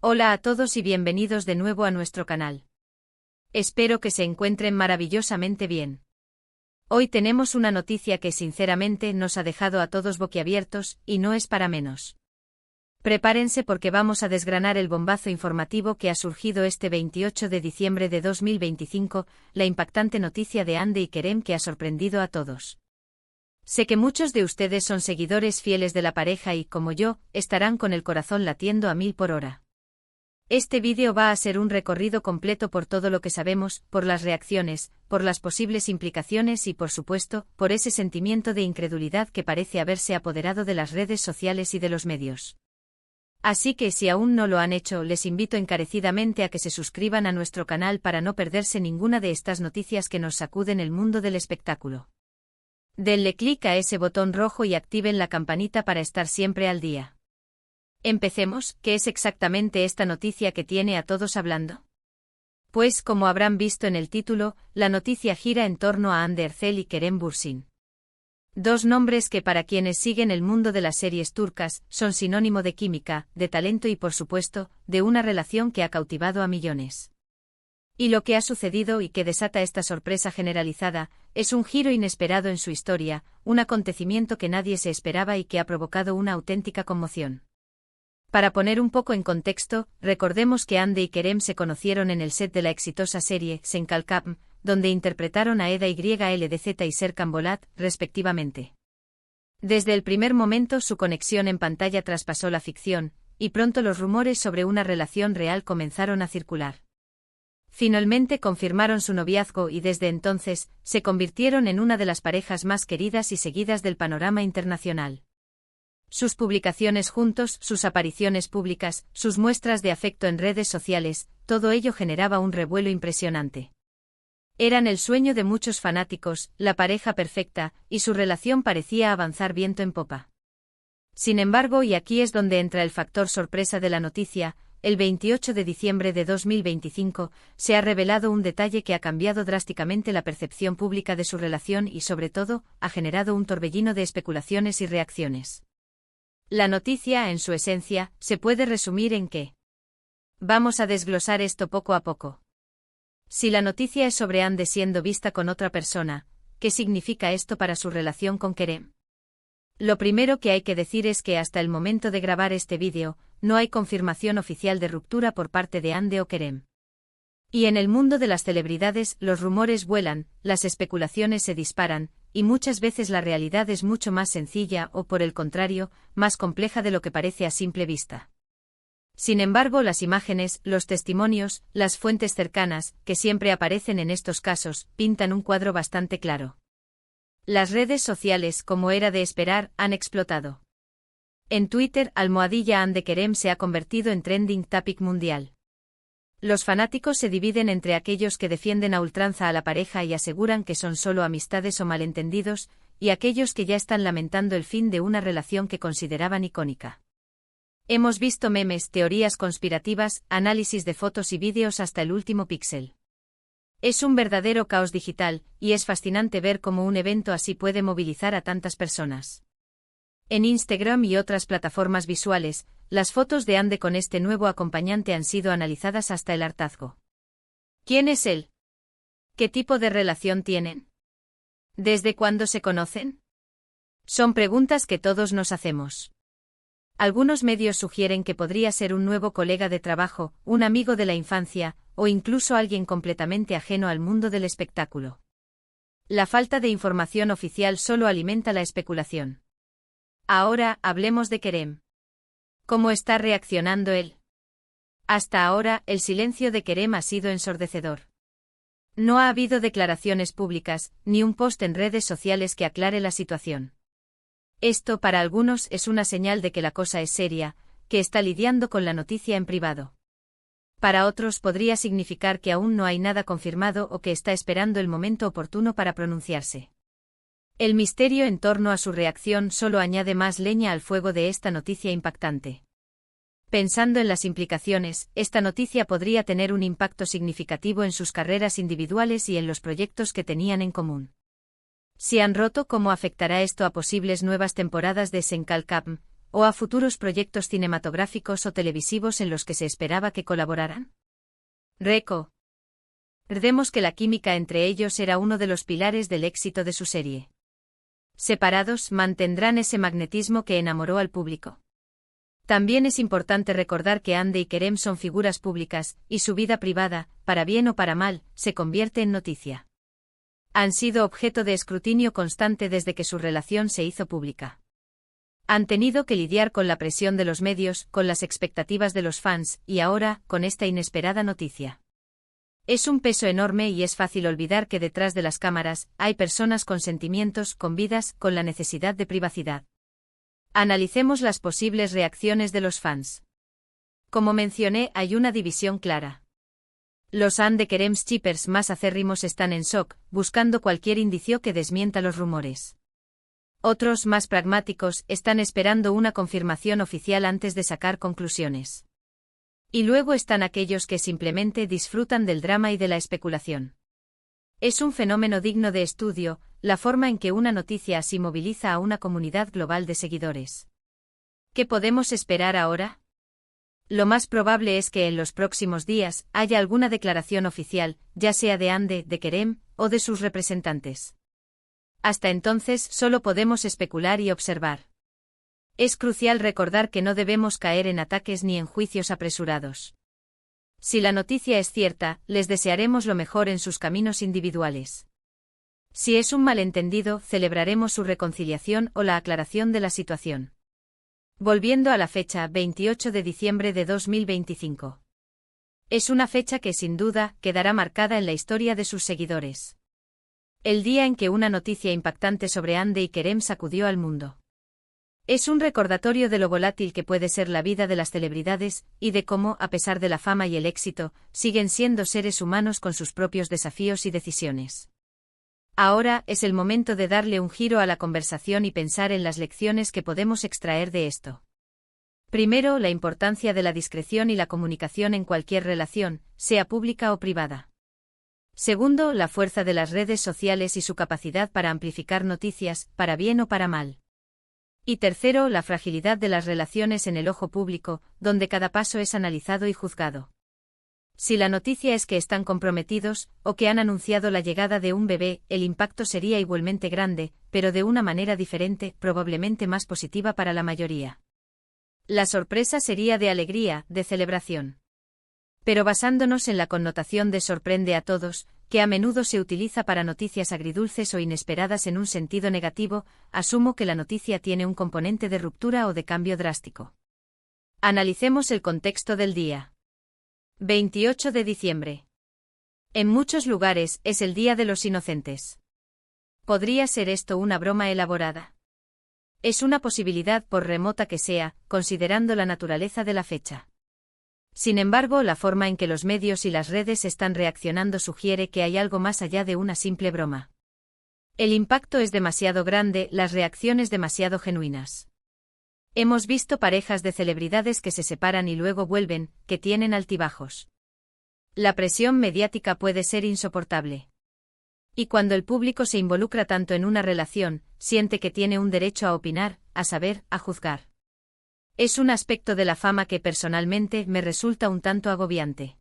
Hola a todos y bienvenidos de nuevo a nuestro canal. Espero que se encuentren maravillosamente bien. Hoy tenemos una noticia que sinceramente nos ha dejado a todos boquiabiertos, y no es para menos. Prepárense porque vamos a desgranar el bombazo informativo que ha surgido este 28 de diciembre de 2025, la impactante noticia de Hande y Kerem que ha sorprendido a todos. Sé que muchos de ustedes son seguidores fieles de la pareja y, como yo, estarán con el corazón latiendo a 1000 por hora. Este vídeo va a ser un recorrido completo por todo lo que sabemos, por las reacciones, por las posibles implicaciones y, por supuesto, por ese sentimiento de incredulidad que parece haberse apoderado de las redes sociales y de los medios. Así que si aún no lo han hecho, les invito encarecidamente a que se suscriban a nuestro canal para no perderse ninguna de estas noticias que nos sacuden el mundo del espectáculo. Denle clic a ese botón rojo y activen la campanita para estar siempre al día. Empecemos. ¿Qué es exactamente esta noticia que tiene a todos hablando? Pues, como habrán visto en el título, la noticia gira en torno a Hande Erçel y Kerem Bürsin. Dos nombres que para quienes siguen el mundo de las series turcas, son sinónimo de química, de talento y por supuesto, de una relación que ha cautivado a millones. Y lo que ha sucedido y que desata esta sorpresa generalizada, es un giro inesperado en su historia, un acontecimiento que nadie se esperaba y que ha provocado una auténtica conmoción. Para poner un poco en contexto, recordemos que Hande y Kerem se conocieron en el set de la exitosa serie Sen Kalkam, donde interpretaron a Eda YLDZ y Serkan Bolat, respectivamente. Desde el primer momento su conexión en pantalla traspasó la ficción, y pronto los rumores sobre una relación real comenzaron a circular. Finalmente confirmaron su noviazgo y desde entonces, se convirtieron en una de las parejas más queridas y seguidas del panorama internacional. Sus publicaciones juntos, sus apariciones públicas, sus muestras de afecto en redes sociales, todo ello generaba un revuelo impresionante. Eran el sueño de muchos fanáticos, la pareja perfecta, y su relación parecía avanzar viento en popa. Sin embargo, y aquí es donde entra el factor sorpresa de la noticia, el 28 de diciembre de 2025, se ha revelado un detalle que ha cambiado drásticamente la percepción pública de su relación y sobre todo, ha generado un torbellino de especulaciones y reacciones. La noticia, en su esencia, se puede resumir en que vamos a desglosar esto poco a poco. Si la noticia es sobre Hande siendo vista con otra persona, ¿qué significa esto para su relación con Kerem? Lo primero que hay que decir es que hasta el momento de grabar este vídeo, no hay confirmación oficial de ruptura por parte de Hande o Kerem. Y en el mundo de las celebridades, los rumores vuelan, las especulaciones se disparan, y muchas veces la realidad es mucho más sencilla o, por el contrario, más compleja de lo que parece a simple vista. Sin embargo, las imágenes, los testimonios, las fuentes cercanas, que siempre aparecen en estos casos, pintan un cuadro bastante claro. Las redes sociales, como era de esperar, han explotado. En Twitter, @Hande Kerem se ha convertido en trending topic mundial. Los fanáticos se dividen entre aquellos que defienden a ultranza a la pareja y aseguran que son solo amistades o malentendidos, y aquellos que ya están lamentando el fin de una relación que consideraban icónica. Hemos visto memes, teorías conspirativas, análisis de fotos y vídeos hasta el último píxel. Es un verdadero caos digital, y es fascinante ver cómo un evento así puede movilizar a tantas personas. En Instagram y otras plataformas visuales, las fotos de Hande con este nuevo acompañante han sido analizadas hasta el hartazgo. ¿Quién es él? ¿Qué tipo de relación tienen? ¿Desde cuándo se conocen? Son preguntas que todos nos hacemos. Algunos medios sugieren que podría ser un nuevo colega de trabajo, un amigo de la infancia, o incluso alguien completamente ajeno al mundo del espectáculo. La falta de información oficial solo alimenta la especulación. Ahora, hablemos de Kerem. ¿Cómo está reaccionando él? Hasta ahora, el silencio de Kerem ha sido ensordecedor. No ha habido declaraciones públicas, ni un post en redes sociales que aclare la situación. Esto, para algunos, es una señal de que la cosa es seria, que está lidiando con la noticia en privado. Para otros podría significar que aún no hay nada confirmado o que está esperando el momento oportuno para pronunciarse. El misterio en torno a su reacción solo añade más leña al fuego de esta noticia impactante. Pensando en las implicaciones, esta noticia podría tener un impacto significativo en sus carreras individuales y en los proyectos que tenían en común. Si han roto, ¿cómo afectará esto a posibles nuevas temporadas de Sen Kalkam? o a futuros proyectos cinematográficos o televisivos en los que se esperaba que colaboraran? Recordemos que la química entre ellos era uno de los pilares del éxito de su serie. Separados, mantendrán ese magnetismo que enamoró al público. También es importante recordar que Hande y Kerem son figuras públicas, y su vida privada, para bien o para mal, se convierte en noticia. Han sido objeto de escrutinio constante desde que su relación se hizo pública. Han tenido que lidiar con la presión de los medios, con las expectativas de los fans, y ahora, con esta inesperada noticia. Es un peso enorme y es fácil olvidar que detrás de las cámaras, hay personas con sentimientos, con vidas, con la necesidad de privacidad. Analicemos las posibles reacciones de los fans. Como mencioné, hay una división clara. Los Hande Kerem shippers más acérrimos están en shock, buscando cualquier indicio que desmienta los rumores. Otros, más pragmáticos, están esperando una confirmación oficial antes de sacar conclusiones. Y luego están aquellos que simplemente disfrutan del drama y de la especulación. Es un fenómeno digno de estudio, la forma en que una noticia así moviliza a una comunidad global de seguidores. ¿Qué podemos esperar ahora? Lo más probable es que en los próximos días haya alguna declaración oficial, ya sea de Hande, de Kerem, o de sus representantes. Hasta entonces solo podemos especular y observar. Es crucial recordar que no debemos caer en ataques ni en juicios apresurados. Si la noticia es cierta, les desearemos lo mejor en sus caminos individuales. Si es un malentendido, celebraremos su reconciliación o la aclaración de la situación. Volviendo a la fecha 28 de diciembre de 2025. Es una fecha que sin duda quedará marcada en la historia de sus seguidores. El día en que una noticia impactante sobre Hande y Kerem sacudió al mundo. Es un recordatorio de lo volátil que puede ser la vida de las celebridades, y de cómo, a pesar de la fama y el éxito, siguen siendo seres humanos con sus propios desafíos y decisiones. Ahora es el momento de darle un giro a la conversación y pensar en las lecciones que podemos extraer de esto. Primero, la importancia de la discreción y la comunicación en cualquier relación, sea pública o privada. Segundo, la fuerza de las redes sociales y su capacidad para amplificar noticias, para bien o para mal. Y tercero, la fragilidad de las relaciones en el ojo público, donde cada paso es analizado y juzgado. Si la noticia es que están comprometidos, o que han anunciado la llegada de un bebé, el impacto sería igualmente grande, pero de una manera diferente, probablemente más positiva para la mayoría. La sorpresa sería de alegría, de celebración. Pero basándonos en la connotación de sorprende a todos, que a menudo se utiliza para noticias agridulces o inesperadas en un sentido negativo, asumo que la noticia tiene un componente de ruptura o de cambio drástico. Analicemos el contexto del día. 28 de diciembre. En muchos lugares es el Día de los Inocentes. ¿Podría ser esto una broma elaborada? Es una posibilidad por remota que sea, considerando la naturaleza de la fecha. Sin embargo, la forma en que los medios y las redes están reaccionando sugiere que hay algo más allá de una simple broma. El impacto es demasiado grande, las reacciones demasiado genuinas. Hemos visto parejas de celebridades que se separan y luego vuelven, que tienen altibajos. La presión mediática puede ser insoportable. Y cuando el público se involucra tanto en una relación, siente que tiene un derecho a opinar, a saber, a juzgar. Es un aspecto de la fama que personalmente me resulta un tanto agobiante.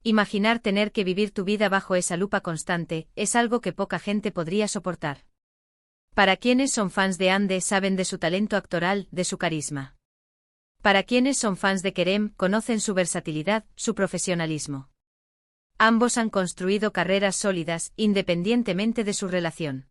Imaginar tener que vivir tu vida bajo esa lupa constante es algo que poca gente podría soportar. Para quienes son fans de Hande saben de su talento actoral, de su carisma. Para quienes son fans de Kerem conocen su versatilidad, su profesionalismo. Ambos han construido carreras sólidas, independientemente de su relación.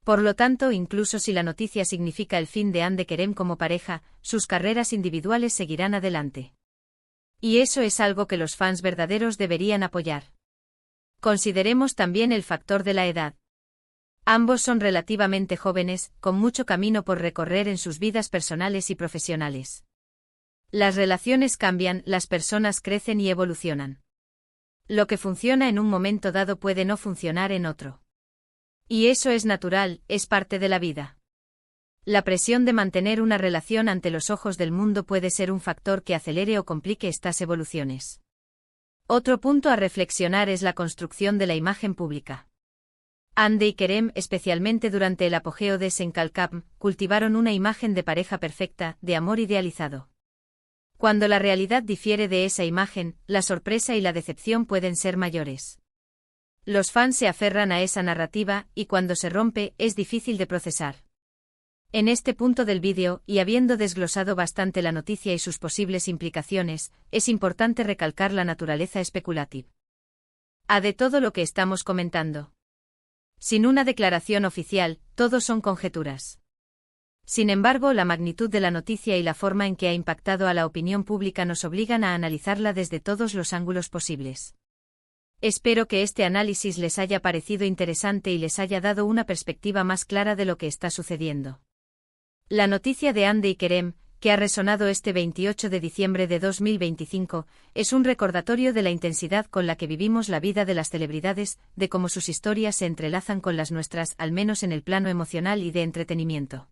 Por lo tanto, incluso si la noticia significa el fin de Hande Kerem como pareja, sus carreras individuales seguirán adelante. Y eso es algo que los fans verdaderos deberían apoyar. Consideremos también el factor de la edad. Ambos son relativamente jóvenes, con mucho camino por recorrer en sus vidas personales y profesionales. Las relaciones cambian, las personas crecen y evolucionan. Lo que funciona en un momento dado puede no funcionar en otro. Y eso es natural, es parte de la vida. La presión de mantener una relación ante los ojos del mundo puede ser un factor que acelere o complique estas evoluciones. Otro punto a reflexionar es la construcción de la imagen pública. Hande y Kerem, especialmente durante el apogeo de Senkalkam, cultivaron una imagen de pareja perfecta, de amor idealizado. Cuando la realidad difiere de esa imagen, la sorpresa y la decepción pueden ser mayores. Los fans se aferran a esa narrativa, y cuando se rompe, es difícil de procesar. En este punto del vídeo, y habiendo desglosado bastante la noticia y sus posibles implicaciones, es importante recalcar la naturaleza especulativa de todo lo que estamos comentando. Sin una declaración oficial, todo son conjeturas. Sin embargo, la magnitud de la noticia y la forma en que ha impactado a la opinión pública nos obligan a analizarla desde todos los ángulos posibles. Espero que este análisis les haya parecido interesante y les haya dado una perspectiva más clara de lo que está sucediendo. La noticia de Hande y Kerem, que ha resonado este 28 de diciembre de 2025, es un recordatorio de la intensidad con la que vivimos la vida de las celebridades, de cómo sus historias se entrelazan con las nuestras, al menos en el plano emocional y de entretenimiento.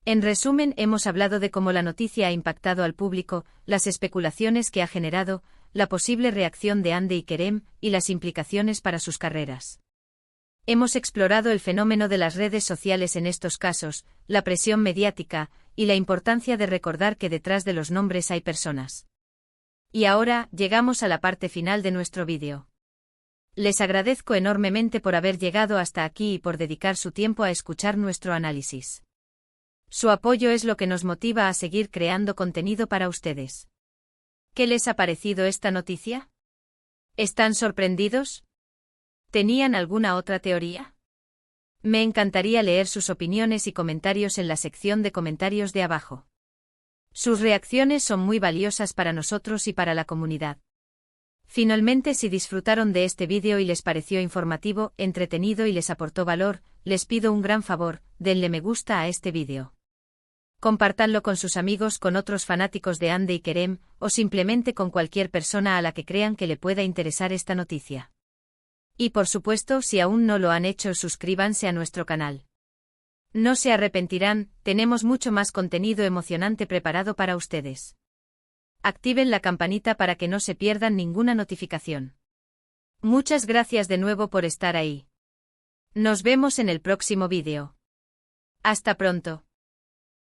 En resumen, hemos hablado de cómo la noticia ha impactado al público, las especulaciones que ha generado, la posible reacción de Hande y Kerem, y las implicaciones para sus carreras. Hemos explorado el fenómeno de las redes sociales en estos casos, la presión mediática, y la importancia de recordar que detrás de los nombres hay personas. Y ahora, llegamos a la parte final de nuestro vídeo. Les agradezco enormemente por haber llegado hasta aquí y por dedicar su tiempo a escuchar nuestro análisis. Su apoyo es lo que nos motiva a seguir creando contenido para ustedes. ¿Qué les ha parecido esta noticia? ¿Están sorprendidos? ¿Tenían alguna otra teoría? Me encantaría leer sus opiniones y comentarios en la sección de comentarios de abajo. Sus reacciones son muy valiosas para nosotros y para la comunidad. Finalmente, si disfrutaron de este vídeo y les pareció informativo, entretenido y les aportó valor, les pido un gran favor, denle me gusta a este vídeo. Compártanlo con sus amigos, con otros fanáticos de Hande y Kerem, o simplemente con cualquier persona a la que crean que le pueda interesar esta noticia. Y por supuesto, si aún no lo han hecho, suscríbanse a nuestro canal. No se arrepentirán, tenemos mucho más contenido emocionante preparado para ustedes. Activen la campanita para que no se pierdan ninguna notificación. Muchas gracias de nuevo por estar ahí. Nos vemos en el próximo vídeo. Hasta pronto.